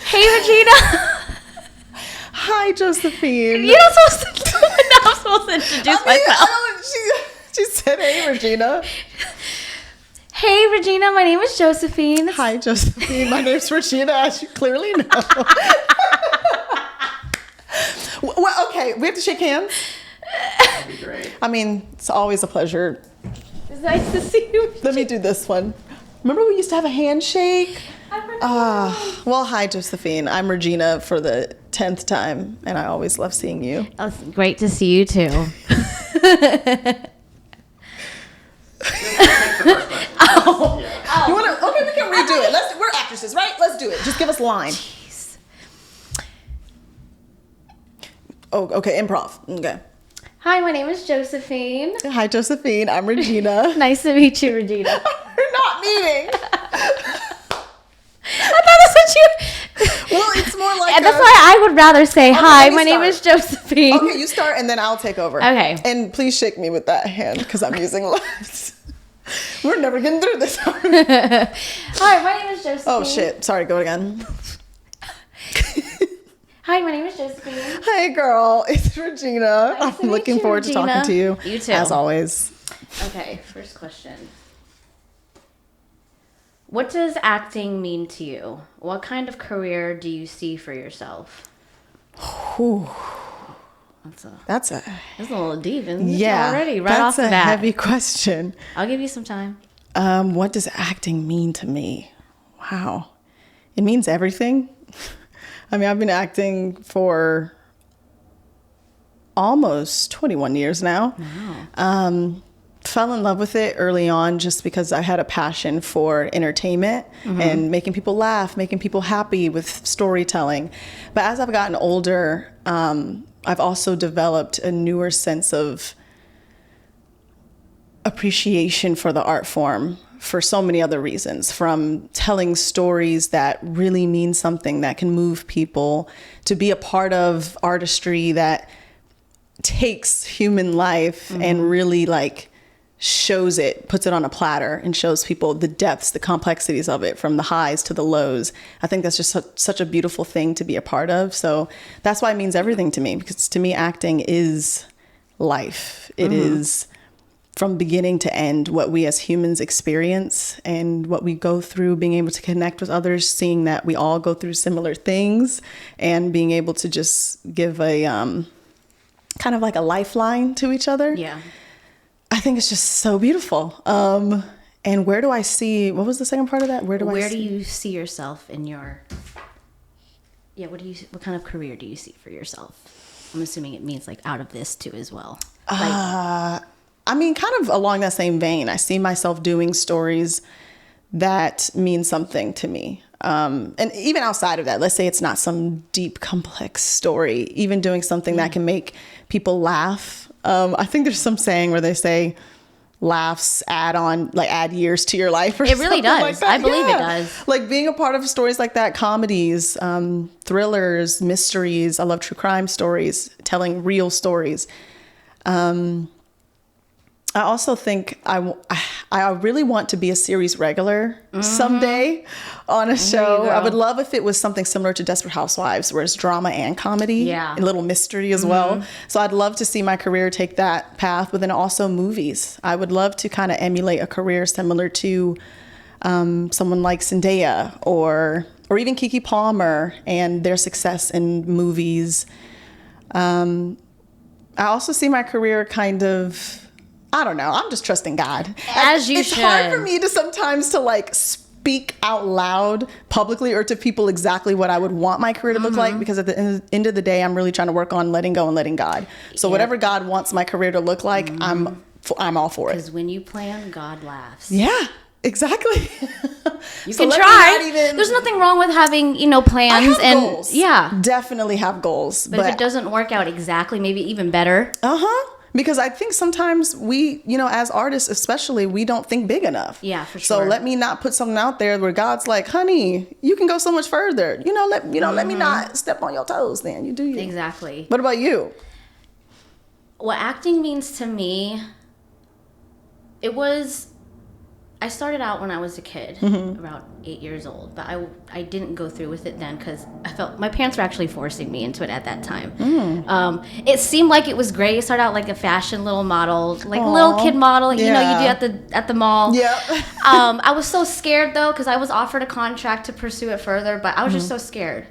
Hey, Regina. Hi, Josephine. You're not supposed to do it. No, I'm supposed to introduce myself. She said, hey, Regina. Hey, Regina. My name is Josephine. Hi, Josephine. My name's Regina, as you clearly know. Well, okay, we have to shake hands. That'd be great. I mean, it's always a pleasure. It's nice to see you. Let me do this one. Remember we used to have a handshake? Well, hi, Josephine. I'm Regina for the 10th time, and I always love seeing you. Oh, it's great to see you, too. Take the first question. Yeah. You want to? Okay, we can redo it. We're actresses, right? Let's do it. Just give us a line. Jeez. Oh, okay, improv. Okay. Hi, my name is Josephine. Hi, Josephine. I'm Regina. Nice to meet you, Regina. We're not meeting. I thought that's what you... Well, it's more like And that's why I would rather say, hi, let me my name is Josephine. Okay, you start and then I'll take over. Okay. And please shake me with that hand because I'm using left. We're never getting through this. Hi, my name is Josephine. Oh, shit. Sorry, go again. Hi, my name is Josephine. Hey, girl. It's Regina. Nice to I'm meet looking you, forward to Regina. talking to you. You too. As always. Okay, first question. What does acting mean to you? What kind of career do you see for yourself? Whew. That's a little deep, isn't it? Yeah. Already, right off the bat. That's a heavy question. I'll give you some time. What does acting mean to me? Wow. It means everything. I mean, I've been acting for almost 21 years now. Wow. Fell in love with it early on just because I had a passion for entertainment and making people laugh, making people happy with storytelling. But as I've gotten older, I've also developed a newer sense of appreciation for the art form for so many other reasons, from telling stories that really mean something that can move people, to be a part of artistry that takes human life and really shows it, puts it on a platter and shows people the depths, the complexities of it, from the highs to the lows. I think that's just such a beautiful thing to be a part of. So that's why it means everything to me, because to me, acting is life. It is from beginning to end what we as humans experience and what we go through, being able to connect with others, seeing that we all go through similar things, and being able to just give a kind of like a lifeline to each other. Yeah. I think it's just so beautiful. And where do I see, what was the second part of that? Where do you see yourself in your, what kind of career do you see for yourself? I'm assuming it means out of this too as well. I mean, kind of along that same vein, I see myself doing stories that mean something to me. And even outside of that, let's say it's not some deep, complex story, even doing something that can make people laugh. I think there's some saying where they say laughs add years to your life. Or It really does. like that. I believe it does. Like being a part of stories like that, comedies, thrillers, mysteries. I love true crime stories, telling real stories. I also think I really want to be a series regular someday on a show. I would love if it was something similar to Desperate Housewives, where it's drama and comedy, and a little mystery as well. So I'd love to see my career take that path, but then also movies. I would love to kind of emulate a career similar to someone like Zendaya or even Keke Palmer and their success in movies. I also see my career kind of, I don't know, I'm just trusting God. As you it's should. It's hard for me to sometimes to speak out loud publicly or to people exactly what I would want my career to look like, because at the end of the day, I'm really trying to work on letting go and letting God. So whatever God wants my career to look like, I'm all for it. Because when you plan, God laughs. Yeah, exactly. You can try. There's nothing wrong with having, plans. I have and goals. Yeah. Definitely have goals. But if it doesn't work out exactly, maybe even better. Because I think sometimes we, as artists especially, we don't think big enough. Yeah, for sure. So let me not put something out there where God's like, honey, you can go so much further. Let me not step on your toes then. You do you. Exactly. What about you? What acting means to me, it was I started out when I was a kid, about 8 years old, but I didn't go through with it then because I felt my parents were actually forcing me into it at that time. It seemed like it was great. You start out like a fashion little model, like a little kid model, you know, you do at the mall. Yep. I was so scared though because I was offered a contract to pursue it further, but I was just so scared.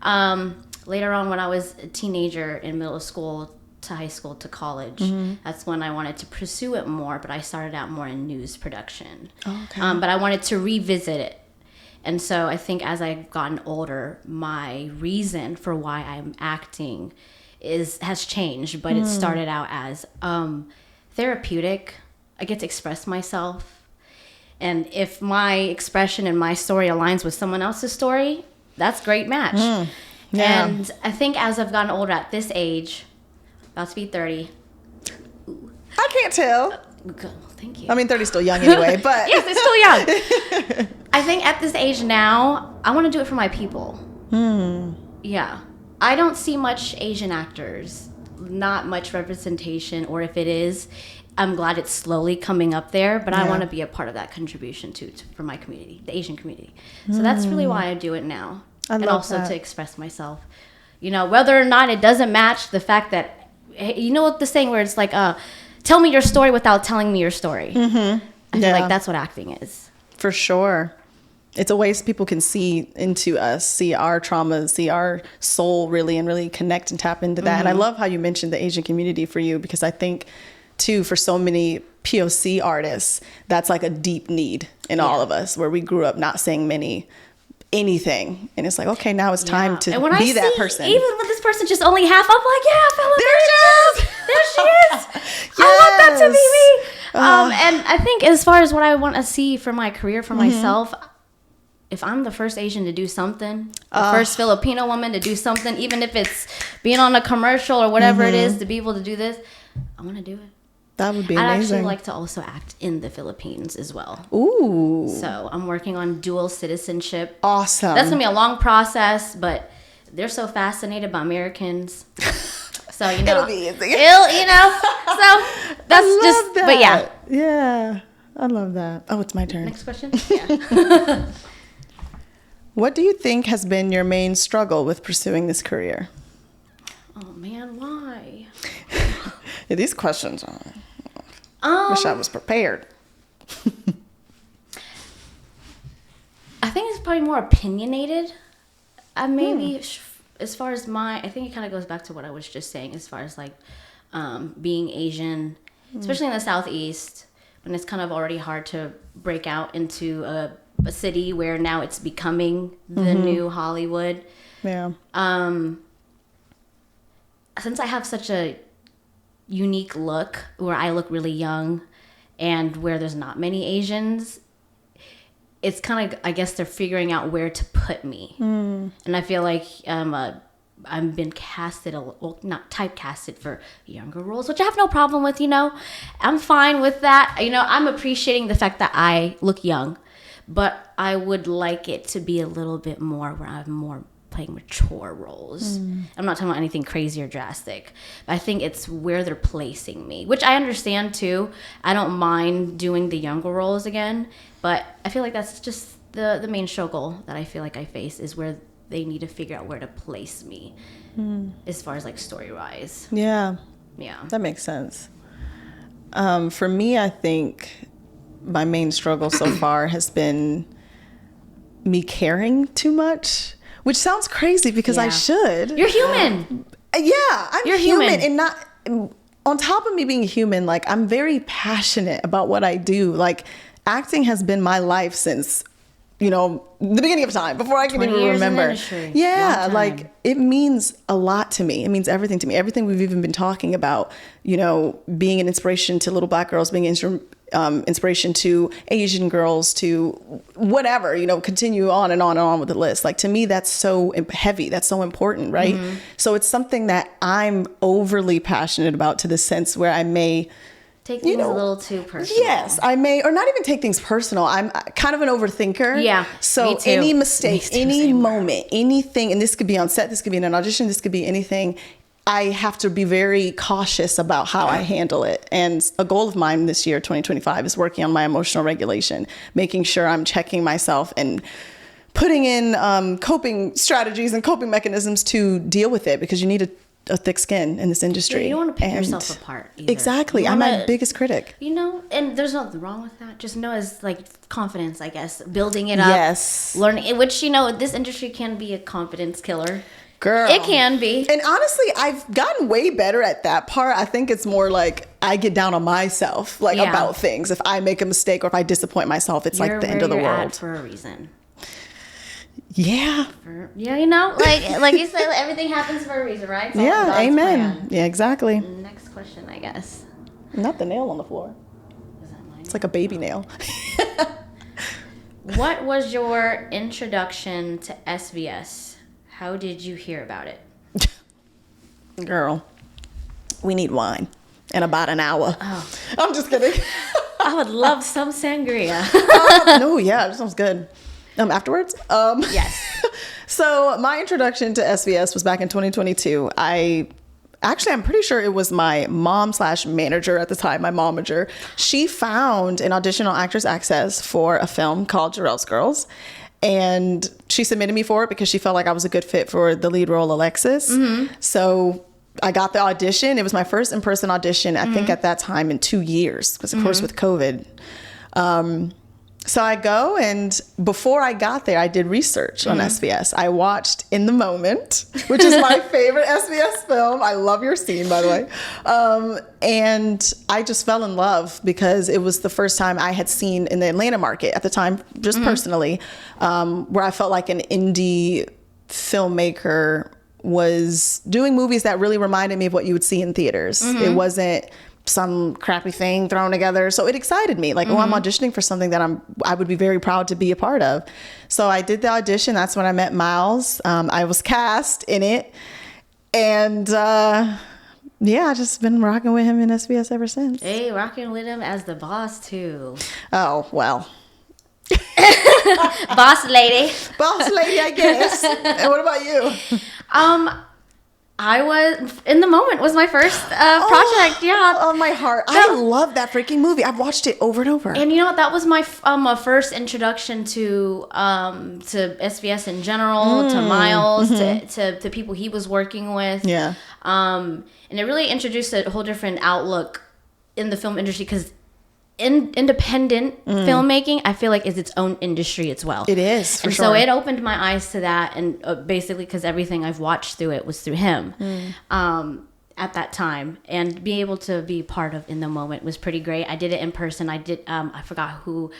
Later on, when I was a teenager in middle school to high school to college, that's when I wanted to pursue it more, but I started out more in news production. Okay. But I wanted to revisit it. And so I think as I've gotten older, my reason for why I'm acting has changed, but it started out as therapeutic. I get to express myself. And if my expression and my story aligns with someone else's story, that's a great match. Yeah. And I think as I've gotten older at this age, about to be 30. I can't tell. Thank you. I mean, 30 is still young anyway, but. Yes, it's still young. I think at this age now, I want to do it for my people. Yeah. I don't see much Asian actors, not much representation, or if it is, I'm glad it's slowly coming up there, but I want to be a part of that contribution for my community, the Asian community. So that's really why I do it now. I love also that. to express myself. You know, whether or not it doesn't match the fact that, you know what the saying where it's like, tell me your story without telling me your story. I feel like that's what acting is. For sure. It's a way people can see into us, see our traumas, see our soul really, and really connect and tap into that. And I love how you mentioned the Asian community for you, because I think too, for so many POC artists, that's like a deep need in all of us, where we grew up not saying anything, and it's like, okay, now it's time to be that person. Even with this person just only half, I'm like, yeah, fella, there she is. Yes. I want that to be me. And I think as far as what I want to see for my career, for myself, if I'm the first Asian to do something, the first Filipino woman to do something, even if it's being on a commercial or whatever it is, to be able to do this, I want to do it. That would be I'd amazing. actually like to also act in the Philippines as well. Ooh. So I'm working on dual citizenship. Awesome. That's going to be a long process, but they're so fascinated by Americans. So, you know. It'll be easy. You know. So that's just, that. but yeah. Yeah. I love that. Oh, it's my turn. Next question? Yeah. What do you think has been your main struggle with pursuing this career? Oh, man, why? Yeah, these questions wish I was prepared. I think it's probably more opinionated. Maybe as far as I think it kind of goes back to what I was just saying, as far as like being Asian, especially in the Southeast, when it's kind of already hard to break out into a city where now it's becoming the new Hollywood. Yeah. Since I have such a unique look, where I look really young and where there's not many Asians, it's kind of, I guess they're figuring out where to put me. And I feel like I've been casted, not typecasted for younger roles, which I have no problem with, you know. I'm fine with that. You know, I'm appreciating the fact that I look young, but I would like it to be a little bit more where I'm more playing mature roles. I'm not talking about anything crazy or drastic, but I think it's where they're placing me, which I understand too. I don't mind doing the younger roles again, but I feel like that's just the main struggle that I feel like I face, is where they need to figure out where to place me as far as like story wise. Yeah. Yeah. That makes sense. For me, I think my main struggle so far has been me caring too much. Which sounds crazy because I should. You're human. Yeah, You're human. And not on top of me being human, like I'm very passionate about what I do. Like acting has been my life since, you know, the beginning of time, before I can even remember. Yeah, like it means a lot to me. It means everything to me. Everything we've even been talking about, you know, being an inspiration to little Black girls, being inspiration to Asian girls, to whatever, you know, continue on and on and on with the list. Like to me, that's so heavy. That's so important, right? So it's something that I'm overly passionate about, to the sense where I may take things a little too personal. Yes, I may, or not even take things personal. I'm kind of an overthinker. Yeah, So me too. any mistake, any moment, anything, and this could be on set, this could be in an audition, this could be anything, I have to be very cautious about how I handle it. And a goal of mine this year, 2025, is working on my emotional regulation, making sure I'm checking myself and putting in coping strategies and coping mechanisms to deal with it, because you need a thick skin in this industry. You don't want to pick yourself apart either. Exactly. I'm my biggest critic. You know, and there's nothing wrong with that. Just know as like confidence, I guess, building it up. Yes. Learning, which, you know, this industry can be a confidence killer. Girl. It can be. And honestly, I've gotten way better at that part. I think it's more like I get down on myself, like about things. If I make a mistake or if I disappoint myself, it's like the end of the world. For a reason. Yeah. Yeah, you know, like you said, everything happens for a reason, right? It's all God's amen. plan. Yeah, exactly. Next question, I guess. Not the nail on the floor. Is that mine? It's like a baby nail. What was your introduction to SVS? How did you hear about it? Girl, we need wine in about an hour. Oh. I'm just kidding. I would love some sangria. No, yeah, that sounds good. Afterwards? Yes. So my introduction to SVS was back in 2022. I'm pretty sure it was my mom/manager at the time, my momager. She found an audition on Actors Access for a film called Jarrell's Girls. And she submitted me for it because she felt like I was a good fit for the lead role, Alexis. Mm-hmm. So I got the audition. It was my first in-person audition, I think at that time, in 2 years, because of course with COVID. So I go, and before I got there, I did research on SVS. I watched In the Moment, which is my favorite SVS film. I love your scene, by the way. And I just fell in love because it was the first time I had seen in the Atlanta market at the time, just personally, where I felt like an indie filmmaker was doing movies that really reminded me of what you would see in theaters. It wasn't some crappy thing thrown together. So it excited me. Like, oh, I'm auditioning for something that I would be very proud to be a part of. So I did the audition. That's when I met Miles. I was cast in it. And I just been rocking with him in SBS ever since. Hey, rocking with him as the boss too. Oh, well. Boss lady. Boss lady, I guess. And what about you? I was In the Moment was my first project. Yeah, on my heart. I love that freaking movie. I've watched it over and over. And you know what? That was my first introduction to SVS in general, to Miles, to people he was working with. Yeah. And it really introduced a whole different outlook in the film industry, because independent filmmaking, I feel like, is its own industry as well. It is, for and sure. so it opened my eyes to that, and basically because everything I've watched through it was through him at that time, and being able to be part of In the Moment was pretty great. I did it in person. I did I forgot who.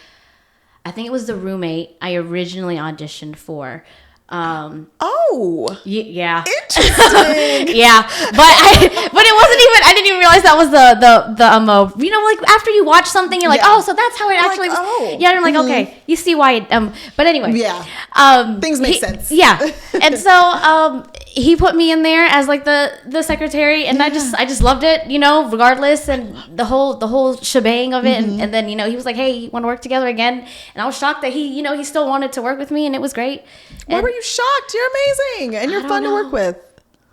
I think it was the roommate I originally auditioned for. Yeah. Interesting. Yeah, but it wasn't even. I didn't even realize that was the you know, like after you watch something, you're like, oh, so that's how it actually was. Oh. Yeah, and I'm like, okay, you see why it, but anyway. Yeah. Things make sense. Yeah. And so he put me in there as like the secretary, and I just loved it, you know, regardless, and the whole shebang of it. And then, you know, he was like, hey, you want to work together again? And I was shocked that he still wanted to work with me, and it was great. Why were you shocked? You're amazing, and you're fun to work with.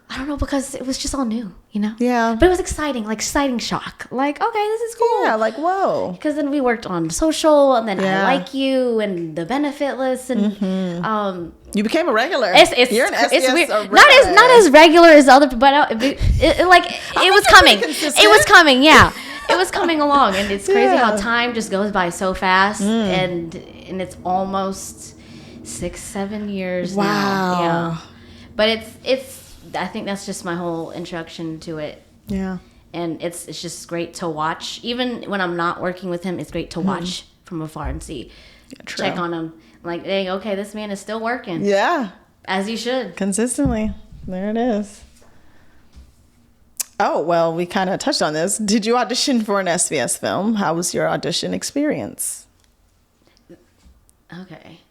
I don't know, because it was just all new, you know? Yeah. But it was exciting shock. Like, okay, this is cool. Yeah, like, whoa. Because then we worked on Social, and then I Like You, and the benefit list, and you became a regular. You're an it's SBS weird. regular. Not as regular as other, but it was coming. It was coming, yeah. It was coming along, and it's crazy how time just goes by so fast, and it's almost 6-7 years now. Yeah. But it's I think that's just my whole introduction to it. Yeah. And it's just great to watch. Even when I'm not working with him, it's great to watch from afar and see. Yeah, check on him. Like, dang, okay, this man is still working. Yeah. As he should. Consistently. There it is. Oh, well, we kind of touched on this. Did you audition for an SVS film? How was your audition experience? Okay.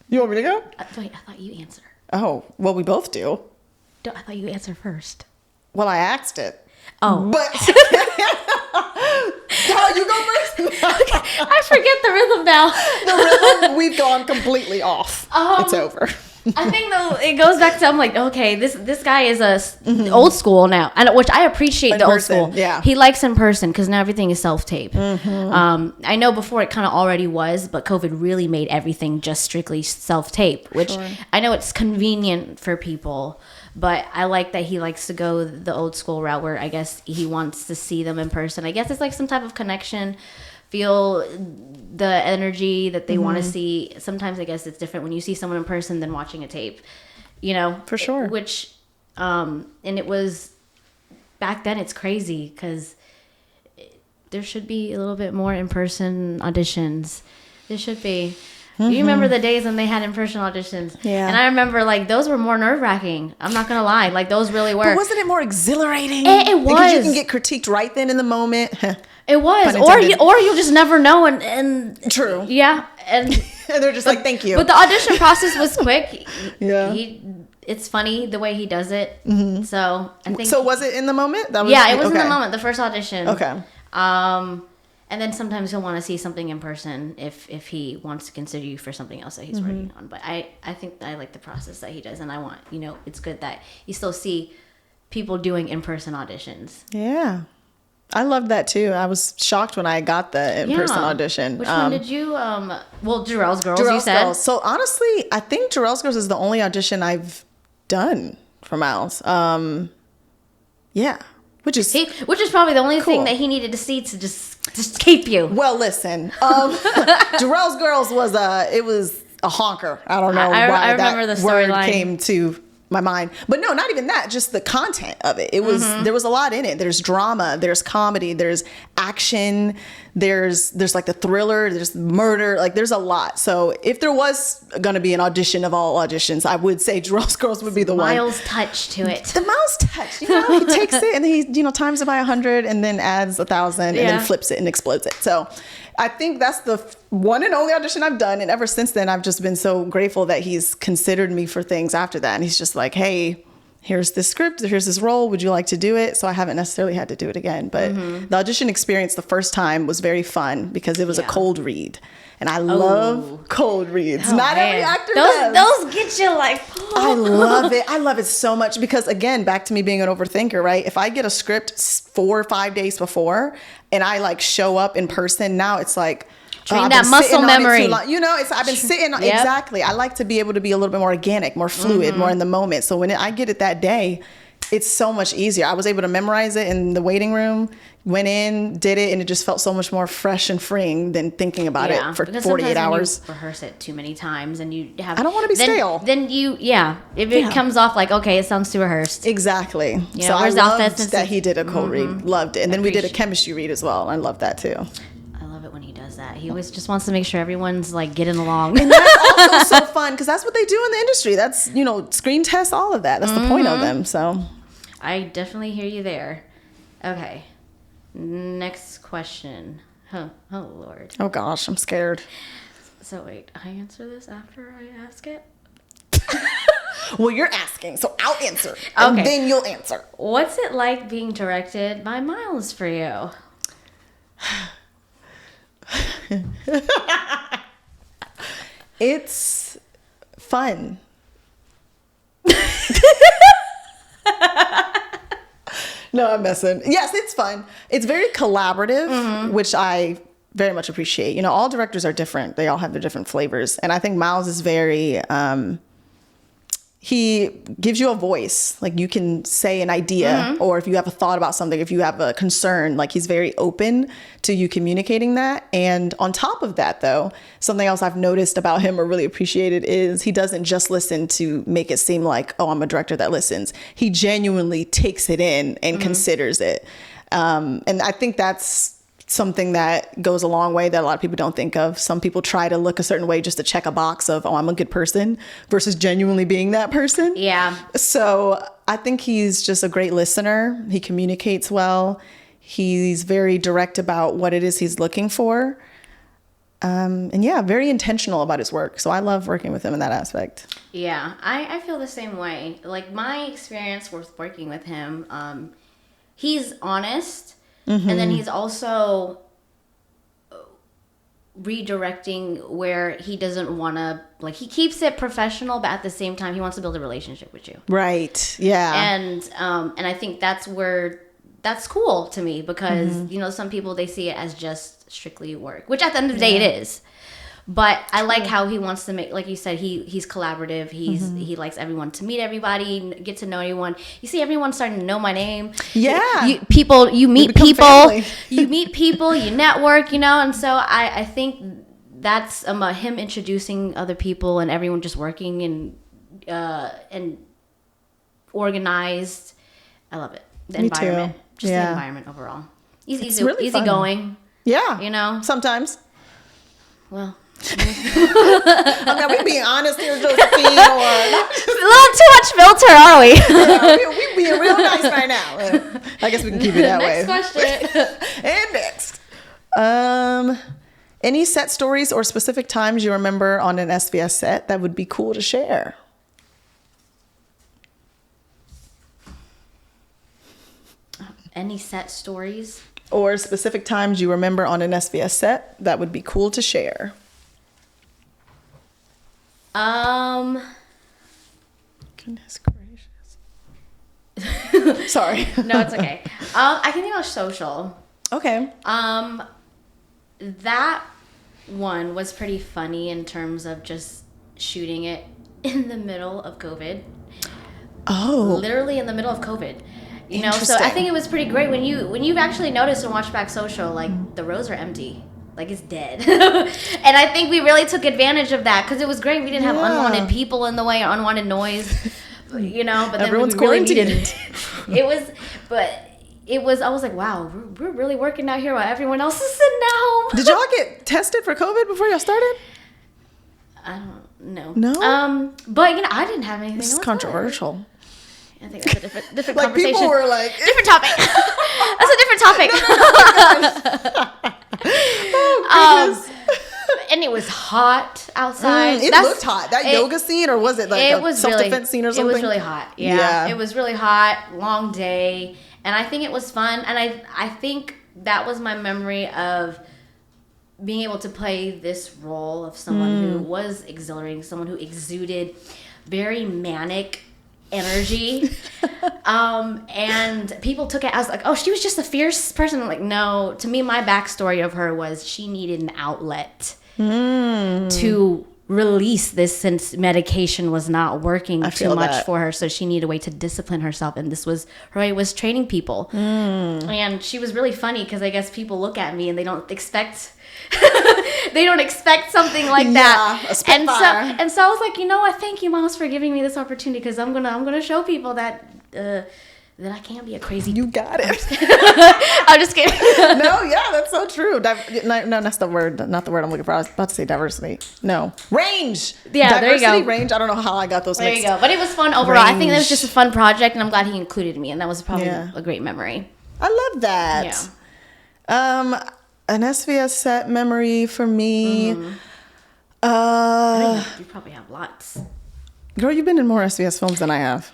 You want me to go? Wait, I thought you answered. Oh, well, we both do. I thought you answered first. Well, I asked it. Oh. But you go first. Okay. I forget the rhythm now. The rhythm, we've gone completely off. It's over. I think though it goes back to I'm like, okay, this guy is old school now, and which I appreciate the old school. Yeah, he likes in person because now everything is self tape. I know before it kind of already was, but COVID really made everything just strictly self tape, which I know it's convenient for people. But I like that he likes to go the old school route where I guess he wants to see them in person. I guess it's like some type of connection, feel the energy that they want to see. Sometimes I guess it's different when you see someone in person than watching a tape, you know? For sure. Which, and it was, back then it's crazy because there should be a little bit more in-person auditions. There should be. You remember the days when they had in-person auditions? Yeah. And I remember, like, those were more nerve-wracking. I'm not going to lie. Like, those really were. But wasn't it more exhilarating? It was. Because you can get critiqued right then in the moment. It was. Or you'll just never know. And True. Yeah. And they're just like, thank you. But the audition process was quick. Yeah. It's funny the way he does it. So, I think. So, was it in the moment? That was, yeah, it was in the moment. The first audition. Okay. And then sometimes he'll want to see something in person if he wants to consider you for something else that he's working on. But I think I like the process that he does. And I want, it's good that you still see people doing in-person auditions. Yeah. I love that too. I was shocked when I got the in-person audition. Which one did you, Jarrell's Girls, you Jarrell's said? Girls. So honestly, I think Jarrell's Girls is the only audition I've done for Miles. Yeah. Which is probably the only cool. thing that he needed to see to just keep you. Well, listen, Jarrell's Girls was a honker. I don't know why I remember that the word storyline came to my mind. But no, not even that, just the content of it. It was there was a lot in it. There's drama, there's comedy, there's action, there's like the thriller, there's murder, like there's a lot. So if there was going to be an audition of all auditions, I would say Jarrell's Girls would be the one. Miles' touch to it. The Miles touch, he takes it and he times it by 100 and then adds 1,000 and then flips it and explodes it. So I think that's the one and only audition I've done. And ever since then, I've just been so grateful that he's considered me for things after that. And he's just like, hey, here's this script, here's this role, would you like to do it? So I haven't necessarily had to do it again. But the audition experience the first time was very fun because it was a cold read. And I love cold reads. Not every actor does. Those get you like, I love it. I love it so much because, again, back to me being an overthinker, right? If I get a script 4 or 5 days before and I like show up in person, now it's like, train that muscle memory. I've been sitting on exactly. I like to be able to be a little bit more organic, more fluid, more in the moment. So when I get it that day, it's so much easier. I was able to memorize it in the waiting room, went in, did it, and it just felt so much more fresh and freeing than thinking about it for 48 hours. When you rehearse it too many times and you have. I don't want to be stale. Then if it comes off like, okay, it sounds too rehearsed. Exactly. So I loved that he did a cold read. Loved it. And then we did a chemistry read as well. And I love that too. When he does that, he always just wants to make sure everyone's like getting along. And that's also so fun because that's what they do in the industry. That's screen tests, all of that. That's the point of them. So I definitely hear you there. Okay, next question. Oh Lord. Oh gosh, I'm scared. So wait, I answer this after I ask it. Well, you're asking, so I'll answer, and then you'll answer. What's it like being directed by Miles for you? It's fun. No, I'm messing. Yes, it's fun. It's very collaborative, which I very much appreciate. All directors are different. They all have their different flavors. And I think Miles is very, he gives you a voice. Like you can say an idea or if you have a thought about something, if you have a concern, like he's very open to you communicating that. And on top of that, though, something else I've noticed about him or really appreciated is he doesn't just listen to make it seem like, oh, I'm a director that listens. He genuinely takes it in and considers it. And I think that's something that goes a long way that a lot of people don't think of. Some people try to look a certain way just to check a box of, oh, I'm a good person versus genuinely being that person. Yeah. So I think he's just a great listener. He communicates well. He's very direct about what it is he's looking for. And yeah, very intentional about his work. So I love working with him in that aspect. Yeah, I feel the same way. Like my experience with working with him, he's honest. And then he's also redirecting where he doesn't want to, like, he keeps it professional, but at the same time he wants to build a relationship with you. Right. Yeah. And I think that's cool to me, because you know, some people, they see it as just strictly work, which at the end of the day it is. But I like how he wants to make, like you said, he's collaborative. He likes everyone to meet everybody, get to know everyone. You see everyone starting to know my name. Yeah. You meet people, family. you meet people, you network, you know. And so I think that's him introducing other people and everyone just working and organized. I love it. The Me environment, too. just Yeah. the environment overall. It's really fun. Easygoing. Yeah. You know. Sometimes. Well. Okay, we being honest here, Josephine, or A little too much filter, are we? yeah, we being real nice right now. I guess we can keep it that way. Next question. And next, any set stories or specific times you remember on an SVS set that would be cool to share? Any set stories? Or specific times you remember on an SVS set that would be cool to share? Goodness gracious. Sorry. No, it's okay. I can think about social. Okay. That one was pretty funny in terms of just shooting it in the middle of COVID. Oh. Literally in the middle of COVID. You know, so I Interesting. think it was pretty great when you've actually noticed and watched back social, like the rows are empty. Like, it's dead. And I think we really took advantage of that, because it was great. We didn't have unwanted people in the way or unwanted noise, you know. But then Everyone's we really quarantined. needed it was, I was like, wow, we're really working out here while everyone else is sitting at home. Did y'all get tested for COVID before y'all started? I don't know. No? But, you know, I didn't have anything. This is It was controversial. fine. I think that's a different Like, conversation. people were like... Different topic. That's a different topic. Oh, goodness. And it was hot outside. It looked hot. That yoga scene, or was it like a self-defense scene or something? It was really hot. Yeah. It was really hot, long day. And I think it was fun. And I think that was my memory of being able to play this role of someone who was exhilarating, someone who exuded very manic energy. And people took it as like, oh, she was just a fierce person. I'm like, no, to me, my backstory of her was she needed an outlet to release this, since medication was not working too much for her. So she needed a way to discipline herself. And this was her way, was training people. And she was really funny, because I guess people look at me and they don't expect something like that. A spitfire. And so I was like, you know what? Thank you, Miles, for giving me this opportunity, because I'm gonna show people that I can't be a crazy. You got it. I'm just kidding. No, yeah, that's so true. No, that's the word. Not the word I'm looking for. I was about to say diversity. No, range. Yeah, there you go. Diversity, range. I don't know how I got those There mixed. you go. But it was fun overall. I think that was Range. just a fun project, and I'm glad he included me, and that was probably Yeah. a great memory. I love that. Yeah. An SVS set memory for me. I think you probably have lots. Girl, you've been in more SVS films than I have.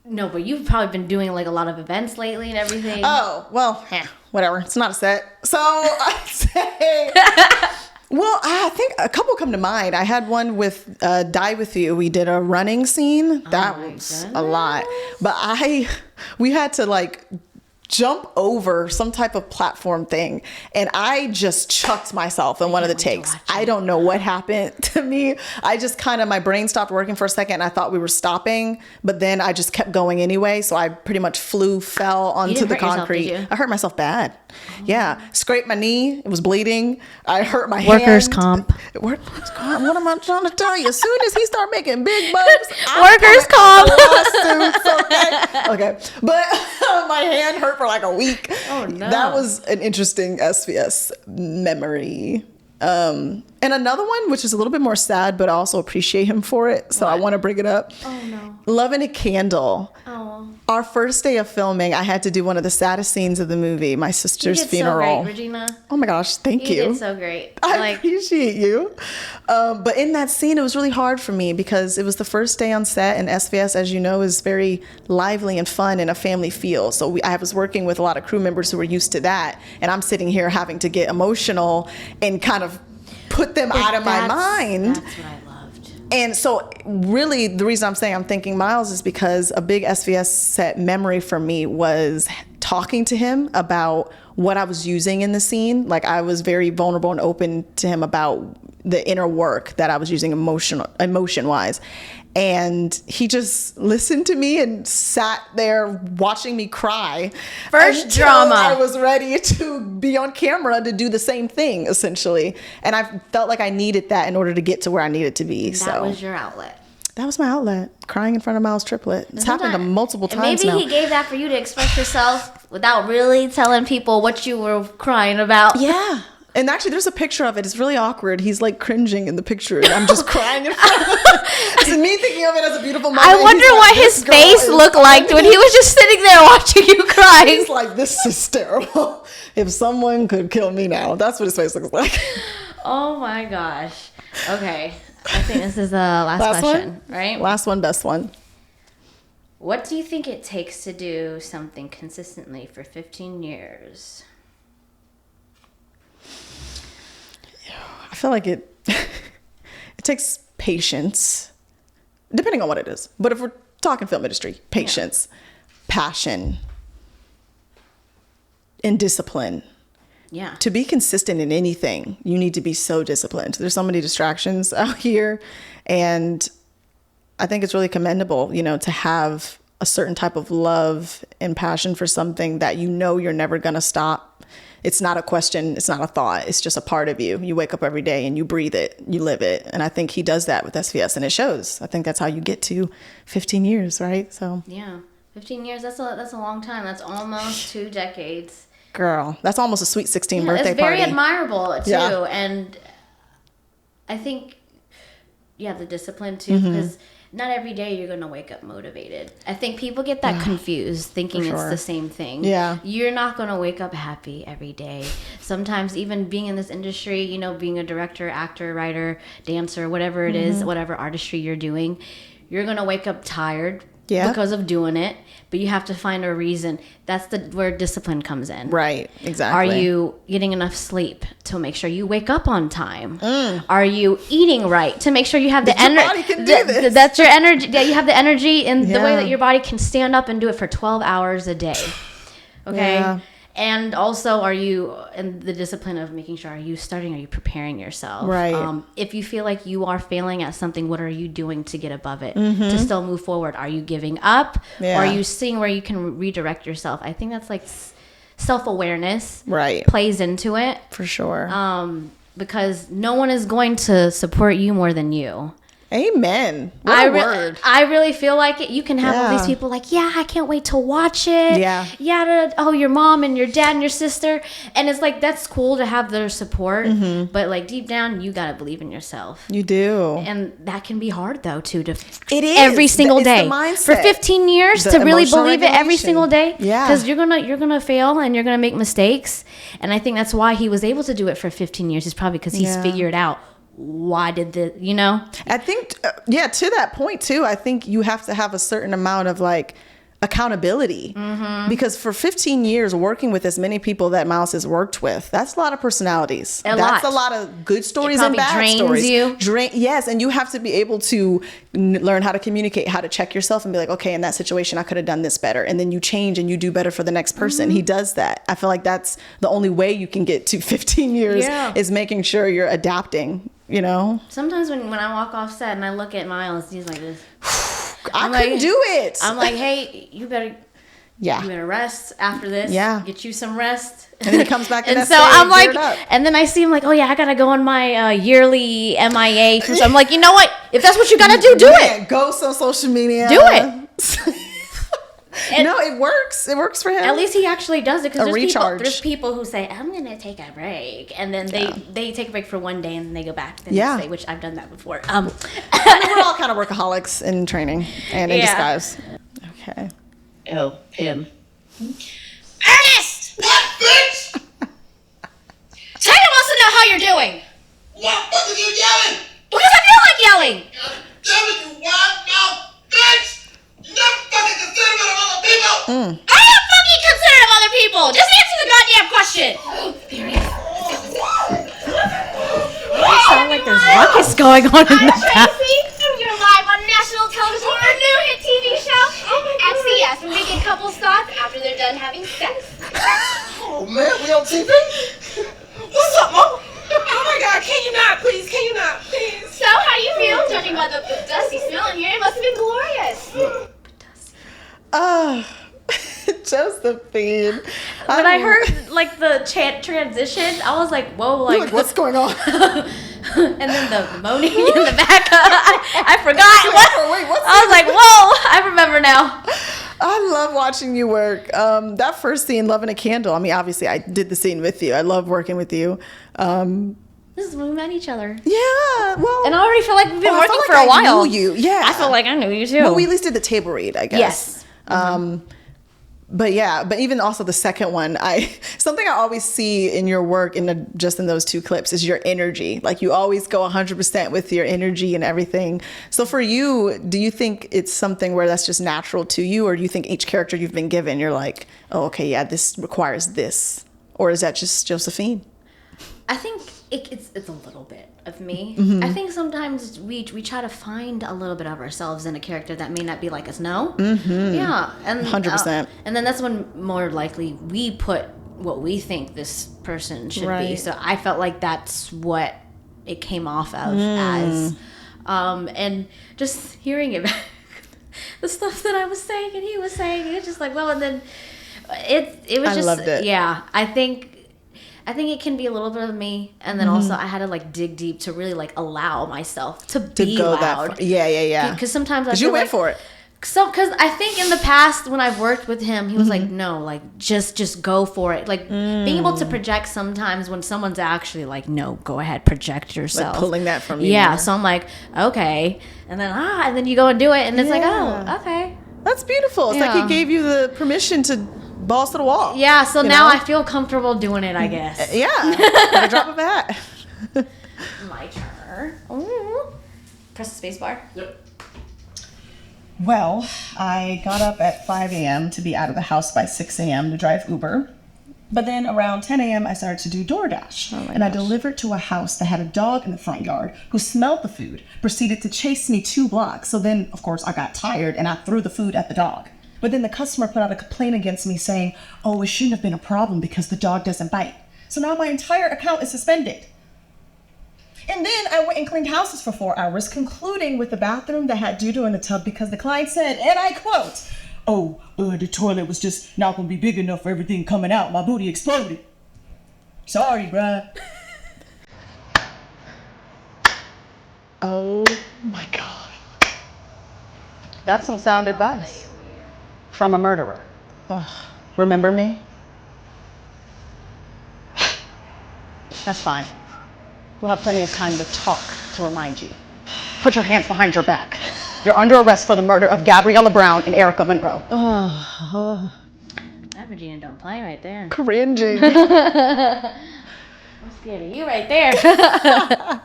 No, but you've probably been doing like a lot of events lately and everything. Oh, well, whatever. It's not a set. So I'd say, well, I think a couple come to mind. I had one with Die With You. We did a running scene. That was a lot. But we had to like jump over some type of platform thing, and I just chucked myself in one of the takes. I don't know what happened to me. I just my brain stopped working for a second, and I thought we were stopping, but then I just kept going anyway, so I pretty much fell onto the concrete. Yourself, did you? I hurt myself bad. Yeah, scraped my knee. It was bleeding. I hurt my Workers' hand. comp. Workers' comp. What am I trying to tell you? As soon as he start making big bucks, Workers' comp. lawsuits, okay. But my hand hurt for like a week. Oh, no. That was an interesting SVS memory. And another one, which is a little bit more sad, but I also appreciate him for it, so I want to bring it up. Oh no. Love in a Candle. Oh. Our first day of filming, I had to do one of the saddest scenes of the movie, my sister's You did funeral. so great, Regina. Oh my gosh, thank you. You did so great. I appreciate you. But in that scene, it was really hard for me because it was the first day on set, and SVS, as you know, is very lively and fun and a family feel. So I was working with a lot of crew members who were used to that, and I'm sitting here having to get emotional and kind of put them out of my mind. That's what I loved. And so really the reason I'm saying I'm thinking Miles is because a big SVS set memory for me was talking to him about what I was using in the scene. Like I was very vulnerable and open to him about the inner work that I was using emotion wise. And he just listened to me and sat there watching me cry. First until drama. I was ready to be on camera to do the same thing, essentially. And I felt like I needed that in order to get to where I needed to be. That was your outlet. That was my outlet. Crying in front of Miles Triplet. It's happened to multiple times maybe now. he gave that for you to express yourself without really telling people what you were crying about. Yeah. And actually, there's a picture of it. It's really awkward. He's like cringing in the picture, and I'm just crying in front of him. It's me thinking of it as a beautiful moment. I wonder what his face looked like when he was just sitting there watching you cry. He's like, this is terrible. If someone could kill me now. That's what his face looks like. Oh my gosh. Okay. I think this is the last question, right? Last one, best one. What do you think it takes to do something consistently for 15 years? I feel like it takes patience, depending on what it is. But if we're talking film industry, patience, passion, and discipline. Yeah. To be consistent in anything, you need to be so disciplined. There's so many distractions out here. And I think it's really commendable, to have a certain type of love and passion for something that you're never going to stop. It's not a question. It's not a thought. It's just a part of you. You wake up every day and you breathe it. You live it. And I think he does that with SVS, and it shows. I think that's how you get to 15 years, right? So yeah, 15 years. That's a long time. That's almost 2 decades. Girl, that's almost a sweet 16 birthday party. It's very admirable too, Yeah. And I think the discipline too, because not every day you're going to wake up motivated. I think people get that confused, thinking it's the same thing. Yeah. You're not going to wake up happy every day. Sometimes even being in this industry, being a director, actor, writer, dancer, whatever it is, whatever artistry you're doing, you're going to wake up tired because of doing it. But you have to find a reason. That's where discipline comes in. Right, exactly. Are you getting enough sleep to make sure you wake up on time? Are you eating right to make sure you have the energy? That's your energy. Yeah, you have the energy in the way that your body can stand up and do it for 12 hours a day. Okay. Yeah. And also, are you in the discipline of making sure, are you preparing yourself? Right. If you feel like you are failing at something, what are you doing to get above it, to still move forward? Are you giving up? Yeah. Or are you seeing where you can redirect yourself? I think that's like self-awareness right. plays into it. For sure. Because no one is going to support you more than you. Amen. What a word. I really feel like it. You can have all these people like, I can't wait to watch it. Yeah. Your mom and your dad and your sister. And it's like, that's cool to have their support. But like deep down, you got to believe in yourself. You do. And that can be hard though, too. It is. Every single It's day. the mindset. For 15 years The to really emotional believe it every regulation. single day. Yeah. Because you're going to fail and you're going to make mistakes. And I think that's why he was able to do it for 15 years. Is probably because he's figured out why did I think to that point too, I think you have to have a certain amount of like accountability, because for 15 years working with as many people that Miles has worked with, that's a lot of personalities. That's a lot of good stories and bad drains stories. you. Yes, and you have to be able to learn how to communicate, how to check yourself and be like, okay, in that situation I could have done this better, and then you change and you do better for the next person. He does that. I feel like that's the only way you can get to 15 years is making sure you're adapting. Sometimes when I walk off set and I look at Miles, he's like this. I couldn't do it. I'm like, hey, you better rest after this. Yeah. Get you some rest. And then he comes back and so I'm like, and then I see him like, oh yeah, I gotta go on my yearly MIA. So I'm like, you know what? If that's what you gotta do, do it. Go on social media. Do it. No, it works. It works for him. At least he actually does it, because there's people who say, I'm going to take a break. And then they take a break for one day and then they go back the next day, which I've done that before. We're all kind of workaholics in training and in disguise. Okay. Oh, him. Ernest! What, bitch? Taylor wants to know how you're doing. Why the fuck are you yelling? Because I feel like yelling. God damn it, you wide mouth bitch! You never fucking consider it of other people! I am fucking considerate of other people. Just answer the goddamn question. There he is. ruckus going on in I'm the back. Tracy, and you're live on national television for a new hit TV show, SVS, where they get couples thoughts after they're done having sex. Oh man, we on TV? What's up, Mom? Oh my God, can you not, please? Can you not, please? So, how do you feel? Judging by the dusty smell in here, it must have been glorious. Josephine. When I heard like the chant transition, I was like, "Whoa!" Like, what's going on? and then the moaning in the back. I forgot. Wait, what's I was like, "Whoa!" I remember now. I love watching you work. That first scene, Loving a Candle. I mean, obviously, I did the scene with you. I love working with you. This is when we met each other. Yeah, well, And I already feel like we've been I working felt for like a while. I knew you. Yeah, I feel like I knew you too. Well, we at least did the table read, I guess. Yes. But yeah, but even also the second one, something I always see in your work just in those two clips is your energy. Like you always go 100% with your energy and everything. So for you, do you think it's something where that's just natural to you, or do you think each character you've been given, you're like, oh, okay, yeah, this requires this, or is that just Josephine? I think it's a little bit of me. Mm-hmm. I think sometimes we try to find a little bit of ourselves in a character that may not be like us. No, yeah, and 100%. And then that's when more likely we put what we think this person should be. Right. So I felt like that's what it came off of as, and just hearing it back, the stuff that I was saying and he was saying, it's just like, well, and then it was I just, loved it. yeah, I think it can be a little bit of me, and then also I had to like dig deep to really like allow myself to be go loud. that far. Yeah. Because sometimes Because you went for it. So, because I think in the past when I've worked with him, he was like, no, like just go for it. Like being able to project sometimes when someone's actually like, no, go ahead, project yourself. Like pulling that from you. Yeah. So I'm like, okay, and then you go and do it, and it's like, Yeah. oh, okay. That's beautiful. It's like Yeah. he gave you the permission to balls to the wall. Yeah. So You now know? I feel comfortable doing it, I guess. Yeah. Like a drop of a hat. My turn. Ooh. Press the space bar. Yep. Well, I got up at 5 a.m. to be out of the house by 6 a.m. to drive Uber. But then around 10 a.m. I started to do DoorDash. I delivered to a house that had a dog in the front yard who smelled the food, proceeded to chase me 2 blocks. So then, of course, I got tired and I threw the food at the dog. But then the customer put out a complaint against me saying, oh, it shouldn't have been a problem because the dog doesn't bite. So now my entire account is suspended. And then I went and cleaned houses for 4 hours, concluding with the bathroom that had doo-doo in the tub because the client said, and I quote, oh, the toilet was just not going to be big enough for everything coming out. My booty exploded. Sorry, bruh. Oh, my God. That's some sound advice from a murderer. Remember me? That's fine. We'll have plenty of time to talk to remind you. Put your hands behind your back. You're under arrest for the murder of Gabriella Brown and Erica Monroe. That Regina don't play right there. Cringing. I'm scared of you right there.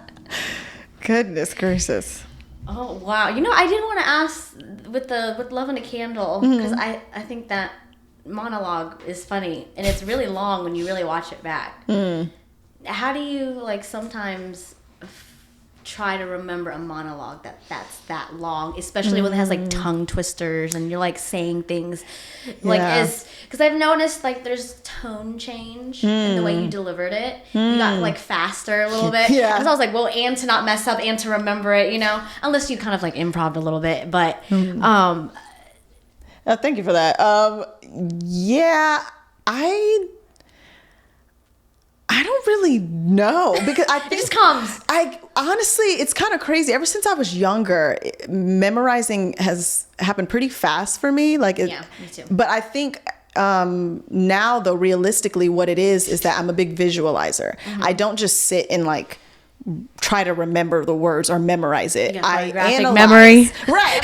Goodness gracious. Oh wow! You know, I did want to ask with Loving a Candle because I think that monologue is funny and it's really long when you really watch it back. How do you like sometimes try to remember a monologue that's that long, especially when it has like tongue twisters and you're like saying things like because I've noticed like there's tone change in the way you delivered it. You got like faster a little bit. Yeah. Because I was like, well, and to not mess up and to remember it, you know, unless you kind of like improv a little bit. But Thank you for that. Yeah, I don't really know because I think it just comes. I honestly, it's kind of crazy. Ever since I was younger, memorizing has happened pretty fast for me. Yeah, me too. But I think now, though, realistically, what it is that I'm a big visualizer. I don't just sit and like try to remember the words or memorize it. I analyze. Memory. Right.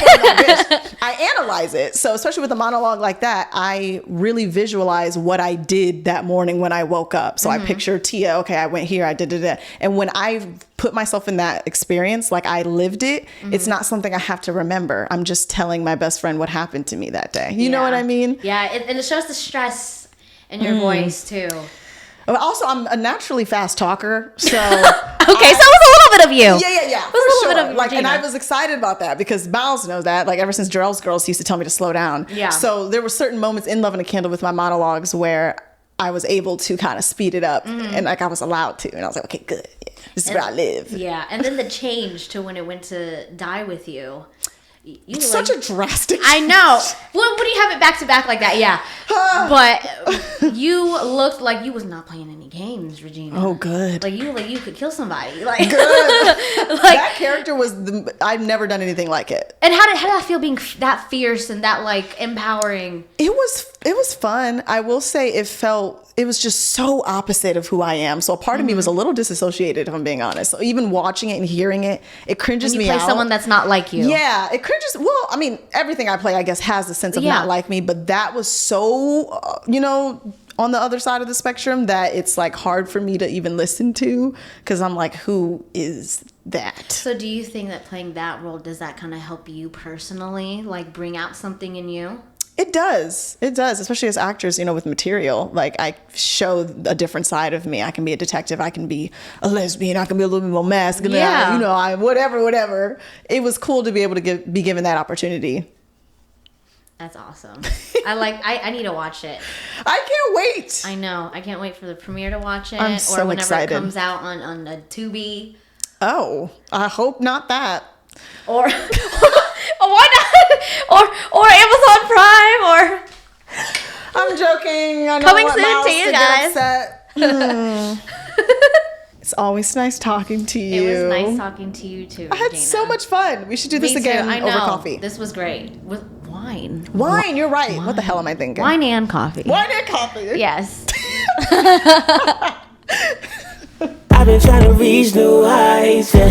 I analyze it. So especially with a monologue like that, I really visualize what I did that morning when I woke up. So I picture Tia, okay, I went here, I did that. And when I put myself in that experience, like I lived it, it's not something I have to remember. I'm just telling my best friend what happened to me that day. You know what I mean? Yeah, and it shows the stress in your voice too. But also, I'm a naturally fast talker, so Okay, so it was a little bit of you. yeah, It was a little bit of Like, and Regina. I was excited about that because Miles knows that. Like, ever since Jarrell's Girls, he used to tell me to slow down. Yeah. So there were certain moments in Love and a Candle with my monologues where I was able to kind of speed it up, and like I was allowed to, and I was like, okay, good. Yeah, this is where I live. Yeah, and then the change to when it went to Die With You. You It's were such a drastic. I know. Well, when you have it back to back like that, yeah. But you looked like you was not playing any games, Regina. Oh, good. Like you could kill somebody. Like, Good. like, That character was I've never done anything like it. and how did that feel being that fierce and that like empowering? It was fun. I will say it was just so opposite of who I am. So a part of me was a little disassociated, if I'm being honest. So even watching it and hearing it, it cringes When me you play out. someone that's not like you. Yeah, it cringes. Well, I mean, everything I play, I guess, has a sense of Yeah. not like me, but that was so, on the other side of the spectrum that it's like hard for me to even listen to because I'm like, who is that? So do you think that playing that role, does that kind of help you personally, like bring out something in you? It does, especially as actors, with material. Like, I show a different side of me. I can be a detective. I can be a lesbian. I can be a little bit more masculine. Yeah. Whatever. It was cool to be able to be given that opportunity. That's awesome. I need to watch it. I can't wait. I know. I can't wait for the premiere to watch it. I'm so or whenever excited. it comes out on the Tubi. Oh, I hope not that. Or why not? Or Amazon Prime or I'm joking. I know Coming what soon Miles to you get guys. upset. It's always nice talking to you. It was nice talking to you too. I had Regina. so much fun. We should do this Me too. again I know. over coffee. This was great. With wine. Wine, you're right. What the hell am I thinking? Wine and coffee. Wine and coffee. Yes. I've been trying to reach new heights, yeah.